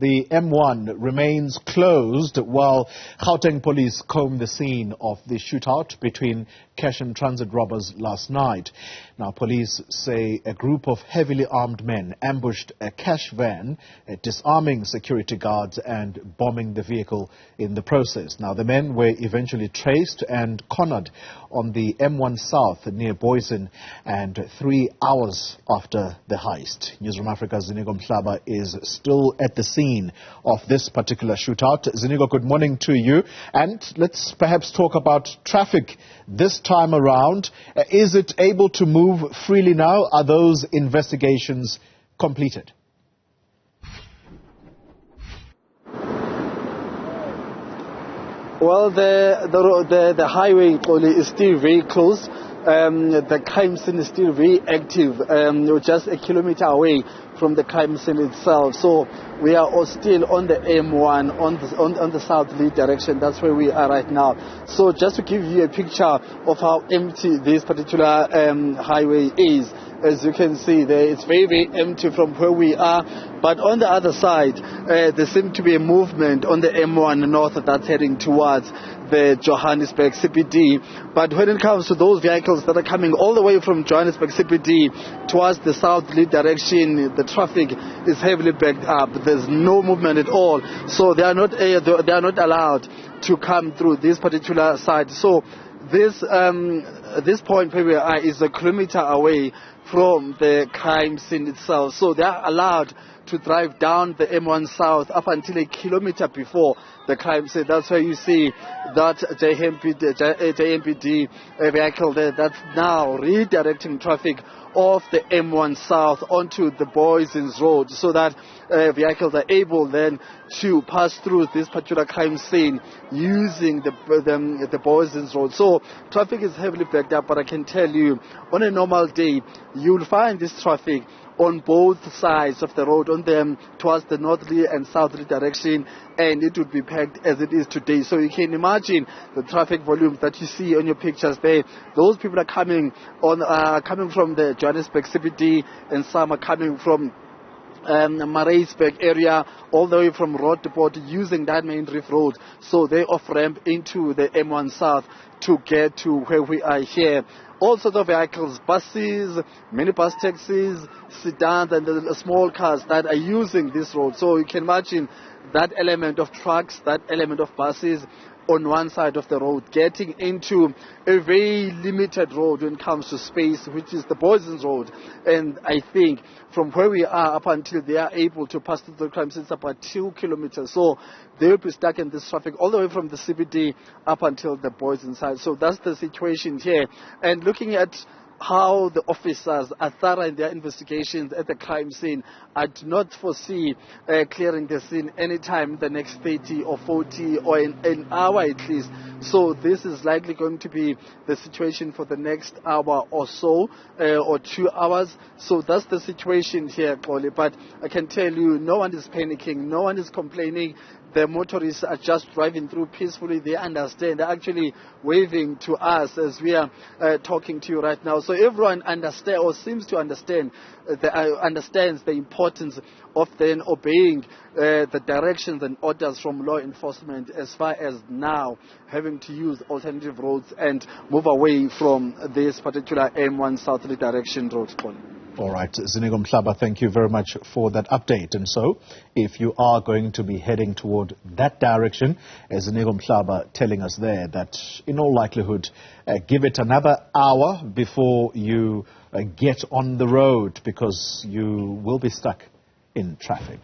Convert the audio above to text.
The M1 remains closed while Gauteng police comb the scene of the shootout between cash and transit robbers last night. Now, police say a group of heavily armed men ambushed a cash van, disarming security guards and bombing the vehicle in the process. Now, the men were eventually traced and cornered on the M1 South near Booysens, and 3 hours after the heist. Newzroom Afrika's Ziniko Mhlaba is still at the scene of this particular shootout. Ziniko, good morning to you. And let's perhaps talk about traffic this time around. Is it able to move freely now? Are those investigations completed? Well, the highway is still very close. The crime scene is still very active. We're just a kilometer away from the crime scene itself. So we are all still on the M1 on the southerly direction. That's where we are right now. So just to give you a picture of how empty this particular highway is. As you can see there, it's very, very empty from where we are. But on the other side, there seems to be a movement on the M1 north that's heading towards the Johannesburg CBD. But when it comes to those vehicles that are coming all the way from Johannesburg CBD towards the southerly direction, the traffic is heavily backed up. There's no movement at all. So they are not allowed to come through this particular side. So this point where we are is a kilometer away from the crime scene itself. So they are allowed to drive down the M1 South up until a kilometer before the crime scene. That's why you see that JMPD vehicle there that's now redirecting traffic off the M1 South onto the Booysens Road, so that vehicles are able then to pass through this particular crime scene using the Booysens Road. So traffic is heavily backed up, but I can tell you, on a normal day, you'll find this traffic on both sides of the road, on them towards the northerly and southerly direction, and it would be packed as it is today. So you can imagine the traffic volumes that you see on your pictures there. Those people are coming from the Johannesburg CBD, and some are coming from Maritzburg area, all the way from Road Depot using that main reef road. So they off-ramp into the M1 South to get to where we are here. All sorts of vehicles, buses, minibus taxis, sedans, and the small cars that are using this road. So you can imagine that element of trucks, that element of buses on one side of the road, getting into a very limited road when it comes to space, which is the Booysens Road. And I think from where we are up until they are able to pass through the crime scene, it's about 2 kilometers. So they will be stuck in this traffic all the way from the CBD up until the Booysens side. So that's the situation here. And looking at how the officers are thorough in their investigations at the crime scene, I do not foresee clearing the scene anytime in the next 30 or 40 or an hour at least. So this is likely going to be the situation for the next hour or so, or 2 hours. So that's the situation here, Kole. But I can tell you, no one is panicking, no one is complaining. The motorists are just driving through peacefully. They understand. They're actually waving to us as we are talking to you right now. So everyone understands, or seems to understand, understands the importance of then obeying the directions and orders from law enforcement, as far as now having to use alternative roads and move away from this particular M1 southerly direction road. All right, Ziniko Mhlaba, thank you very much for that update. And so, if you are going to be heading toward that direction, as Ziniko Mhlaba telling us there that in all likelihood, give it another hour before you get on the road, because you will be stuck in traffic.